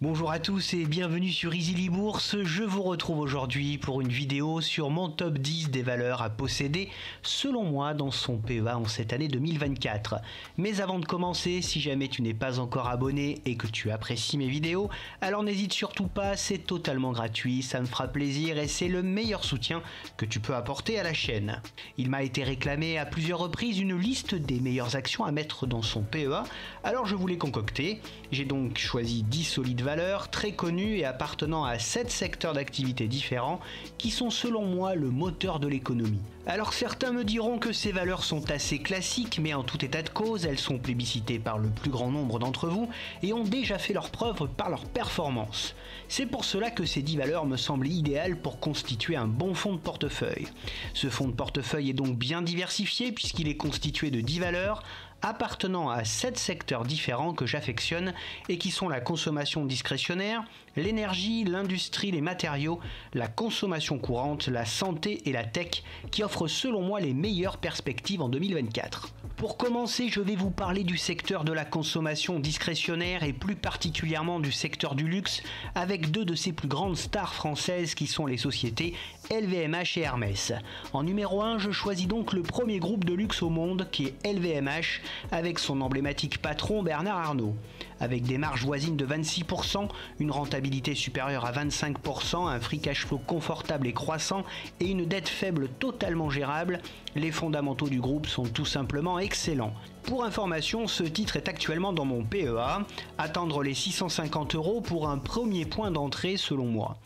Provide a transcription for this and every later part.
Bonjour à tous et bienvenue sur Easily Bourse. Je vous retrouve aujourd'hui pour une vidéo sur mon top 10 des valeurs à posséder selon moi dans son PEA en cette année 2024. Mais avant de commencer, si jamais tu n'es pas encore abonné et que tu apprécies mes vidéos, alors n'hésite surtout pas, c'est totalement gratuit, ça me fera plaisir et c'est le meilleur soutien que tu peux apporter à la chaîne. Il m'a été réclamé à plusieurs reprises une liste des meilleures actions à mettre dans son PEA, alors je vous l'ai concocté. J'ai donc choisi 10 solides valeurs très connues et appartenant à 7 secteurs d'activité différents qui sont selon moi le moteur de l'économie. Alors certains me diront que ces valeurs sont assez classiques, mais en tout état de cause, elles sont plébiscitées par le plus grand nombre d'entre vous et ont déjà fait leurs preuves par leur performance. C'est pour cela que ces 10 valeurs me semblent idéales pour constituer un bon fonds de portefeuille. Ce fonds de portefeuille est donc bien diversifié puisqu'il est constitué de 10 valeurs appartenant à 7 secteurs différents que j'affectionne et qui sont la consommation discrétionnaire, l'énergie, l'industrie, les matériaux, la consommation courante, la santé et la tech qui offrent selon moi les meilleures perspectives en 2024. Pour commencer, je vais vous parler du secteur de la consommation discrétionnaire et plus particulièrement du secteur du luxe avec deux de ses plus grandes stars françaises qui sont les sociétés LVMH et Hermès. En numéro 1, je choisis donc le premier groupe de luxe au monde qui est LVMH avec son emblématique patron Bernard Arnault. Avec des marges voisines de 26%, une rentabilité supérieure à 25%, un free cash flow confortable et croissant et une dette faible totalement gérable, les fondamentaux du groupe sont tout simplement excellents. Pour information, ce titre est actuellement dans mon PEA, atteindre les 650 € pour un premier point d'entrée selon moi.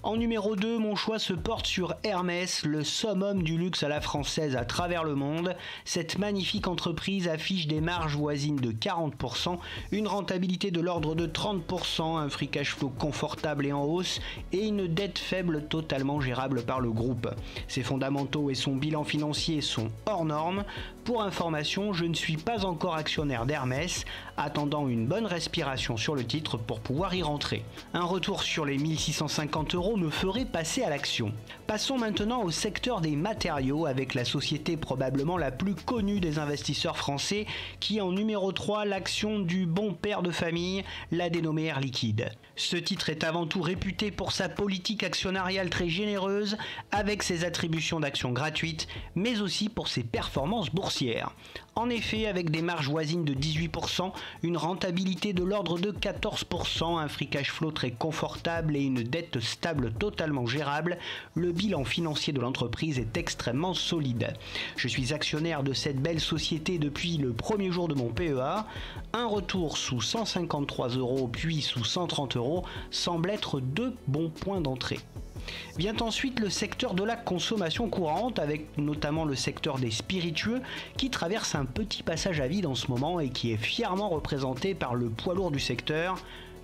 En numéro 2, mon choix se porte sur Hermès, le summum du luxe à la française à travers le monde. Cette magnifique entreprise affiche des marges voisines de 40%, une rentabilité de l'ordre de 30%, un free cash flow confortable et en hausse et une dette faible totalement gérable par le groupe. Ses fondamentaux et son bilan financier sont hors normes. Pour information, je ne suis pas encore actionnaire d'Hermès, attendant une bonne respiration sur le titre pour pouvoir y rentrer. Un retour sur les 1650 € me ferait passer à l'action. Passons maintenant au secteur des matériaux avec la société probablement la plus connue des investisseurs français qui est en numéro 3 l'action du bon père de famille, la dénommée Air Liquide. Ce titre est avant tout réputé pour sa politique actionnariale très généreuse avec ses attributions d'actions gratuites mais aussi pour ses performances boursières. En effet, avec des marges voisines de 18%, une rentabilité de l'ordre de 14%, un free cash flow très confortable et une dette stable totalement gérable, le bilan financier de l'entreprise est extrêmement solide. Je suis actionnaire de cette belle société depuis le premier jour de mon PEA. Un retour sous 153 € puis sous 130 € semble être deux bons points d'entrée. Vient ensuite le secteur de la consommation courante avec notamment le secteur des spiritueux qui traverse un petit passage à vide en ce moment et qui est fièrement représenté par le poids lourd du secteur.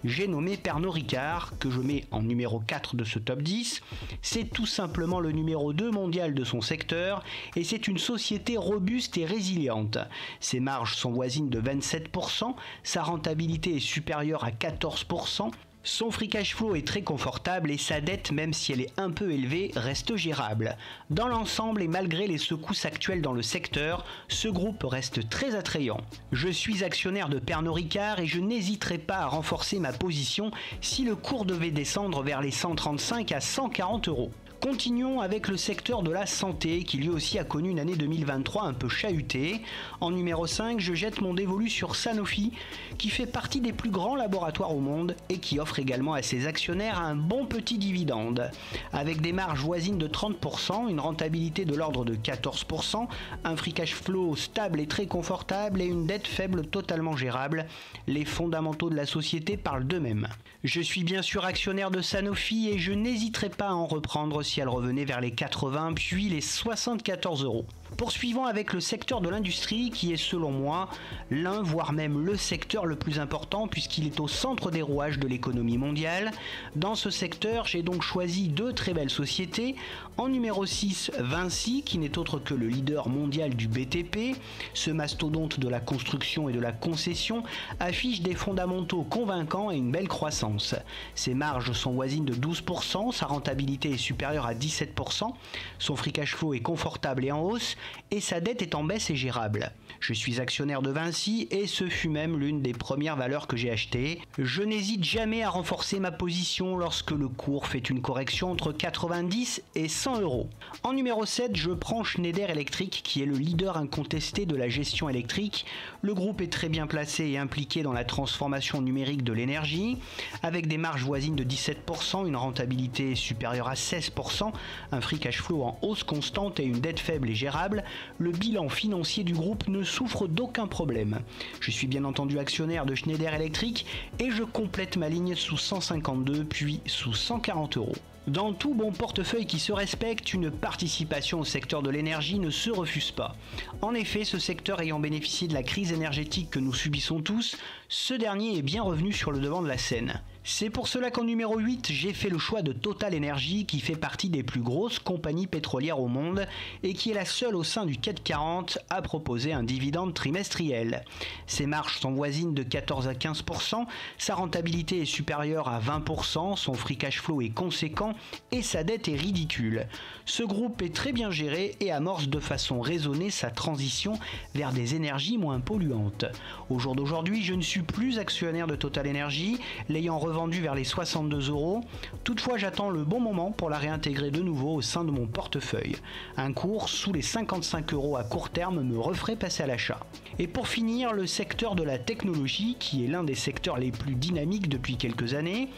J'ai nommé Pernod Ricard, que je mets en numéro 4 de ce top 10. C'est tout simplement le numéro 2 mondial de son secteur et c'est une société robuste et résiliente. Ses marges sont voisines de 27%, sa rentabilité est supérieure à 14%. Son free cash flow est très confortable et sa dette, même si elle est un peu élevée, reste gérable. Dans l'ensemble et malgré les secousses actuelles dans le secteur, ce groupe reste très attrayant. Je suis actionnaire de Pernod Ricard et je n'hésiterai pas à renforcer ma position si le cours devait descendre vers les 135 à 140 €. Continuons avec le secteur de la santé qui lui aussi a connu une année 2023 un peu chahutée. En numéro 5, je jette mon dévolu sur Sanofi qui fait partie des plus grands laboratoires au monde et qui offre également à ses actionnaires un bon petit dividende. Avec des marges voisines de 30%, une rentabilité de l'ordre de 14%, un free cash flow stable et très confortable et une dette faible totalement gérable, les fondamentaux de la société parlent d'eux-mêmes. Je suis bien sûr actionnaire de Sanofi et je n'hésiterai pas à en reprendre si elle revenait vers les 80 puis les 74 €. Poursuivons avec le secteur de l'industrie qui est selon moi l'un voire même le secteur le plus important puisqu'il est au centre des rouages de l'économie mondiale. Dans ce secteur, j'ai donc choisi deux très belles sociétés. En numéro 6, Vinci qui n'est autre que le leader mondial du BTP. Ce mastodonte de la construction et de la concession affiche des fondamentaux convaincants et une belle croissance. Ses marges sont voisines de 12%, sa rentabilité est supérieure à 17%, son free cash flow est confortable et en hausse et sa dette est en baisse et gérable. Je suis actionnaire de Vinci et ce fut même l'une des premières valeurs que j'ai achetées. Je n'hésite jamais à renforcer ma position lorsque le cours fait une correction entre 90 et 100 euros. En numéro 7, je prends Schneider Electric qui est le leader incontesté de la gestion électrique. Le groupe est très bien placé et impliqué dans la transformation numérique de l'énergie, avec des marges voisines de 17%, une rentabilité supérieure à 16%, un free cash flow en hausse constante et une dette faible et gérable. Le bilan financier du groupe ne souffre d'aucun problème. Je suis bien entendu actionnaire de Schneider Electric et je complète ma ligne sous 152 puis sous 140 euros. Dans tout bon portefeuille qui se respecte, une participation au secteur de l'énergie ne se refuse pas. En effet, ce secteur ayant bénéficié de la crise énergétique que nous subissons tous, ce dernier est bien revenu sur le devant de la scène. C'est pour cela qu'en numéro 8, j'ai fait le choix de Total Energy qui fait partie des plus grosses compagnies pétrolières au monde et qui est la seule au sein du CAC 40 à proposer un dividende trimestriel. Ses marges sont voisines de 14 à 15%, sa rentabilité est supérieure à 20%, son free cash flow est conséquent et sa dette est ridicule. Ce groupe est très bien géré et amorce de façon raisonnée sa transition vers des énergies moins polluantes. Au jour d'aujourd'hui, je ne suis plus actionnaire de Total Energy, l'ayant revendu vers les 62 euros. Toutefois, j'attends le bon moment pour la réintégrer de nouveau au sein de mon portefeuille. Un cours sous les 55 euros à court terme me referait passer à l'achat. Et pour finir, le secteur de la technologie, qui est l'un des secteurs les plus dynamiques depuis quelques années.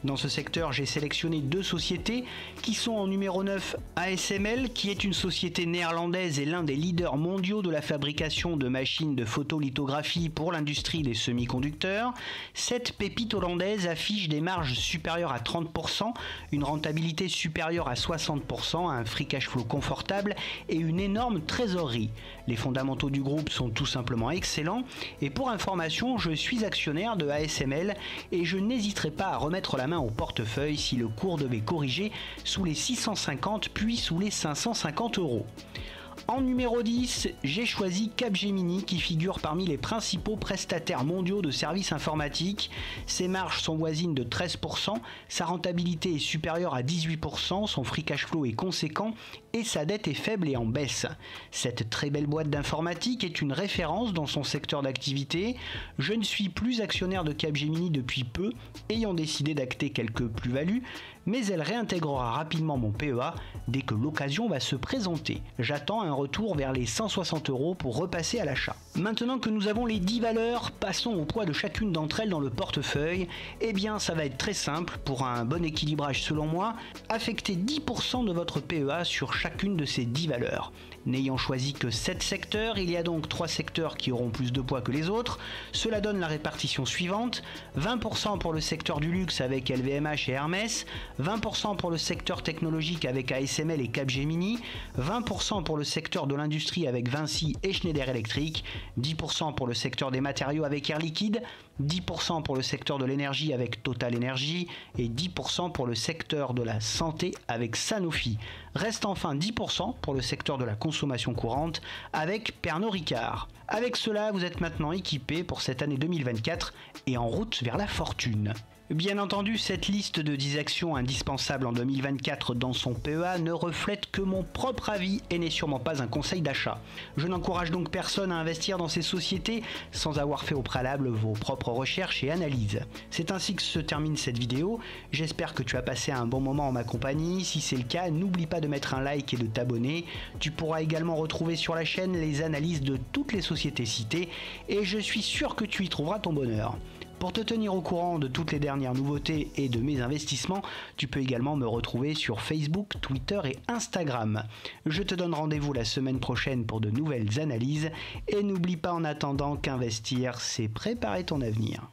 Dans ce secteur, j'ai sélectionné deux sociétés qui sont en numéro 9 ASML, qui est une société néerlandaise et l'un des leaders mondiaux de la fabrication de machines de photolithographie pour l'industrie des semi-conducteurs. Cette pépite hollandaise affiche des marges supérieures à 30%, une rentabilité supérieure à 60%, un free cash flow confortable et une énorme trésorerie. Les fondamentaux du groupe sont tout simplement excellents et pour information, je suis actionnaire de ASML et je n'hésiterai pas à remettre la main au portefeuille si le cours devait corriger sous les 650 puis sous les 550 euros. En numéro 10, j'ai choisi Capgemini qui figure parmi les principaux prestataires mondiaux de services informatiques. Ses marges sont voisines de 13%, sa rentabilité est supérieure à 18%, son free cash flow est conséquent et sa dette est faible et en baisse. Cette très belle boîte d'informatique est une référence dans son secteur d'activité. Je ne suis plus actionnaire de Capgemini depuis peu, ayant décidé d'acter quelques plus-values, mais elle réintégrera rapidement mon PEA dès que l'occasion va se présenter. J'attends un retour vers les 160 euros pour repasser à l'achat. Maintenant que nous avons les 10 valeurs, passons au poids de chacune d'entre elles dans le portefeuille. Eh bien, ça va être très simple. Pour un bon équilibrage selon moi, affectez 10% de votre PEA sur chacune de ces 10 valeurs. N'ayant choisi que 7 secteurs, il y a donc 3 secteurs qui auront plus de poids que les autres. Cela donne la répartition suivante: 20% pour le secteur du luxe avec LVMH et Hermès, 20% pour le secteur technologique avec ASML et Capgemini, 20% pour le secteur de l'industrie avec Vinci et Schneider Electric, 10% pour le secteur des matériaux avec Air Liquide, 10% pour le secteur de l'énergie avec Total Energy et 10% pour le secteur de la santé avec Sanofi. Reste enfin 10% pour le secteur de la consommation courante avec Pernod Ricard. Avec cela, vous êtes maintenant équipé pour cette année 2024 et en route vers la fortune. Bien entendu, cette liste de 10 actions indispensables en 2024 dans son PEA ne reflète que mon propre avis et n'est sûrement pas un conseil d'achat. Je n'encourage donc personne à investir dans ces sociétés sans avoir fait au préalable vos propres recherches et analyses. C'est ainsi que se termine cette vidéo. J'espère que tu as passé un bon moment en ma compagnie. Si c'est le cas, n'oublie pas de mettre un like et de t'abonner. Tu pourras également retrouver sur la chaîne les analyses de toutes les sociétés citées et je suis sûr que tu y trouveras ton bonheur. Pour te tenir au courant de toutes les dernières nouveautés et de mes investissements, tu peux également me retrouver sur Facebook, Twitter et Instagram. Je te donne rendez-vous la semaine prochaine pour de nouvelles analyses et n'oublie pas en attendant qu'investir, c'est préparer ton avenir.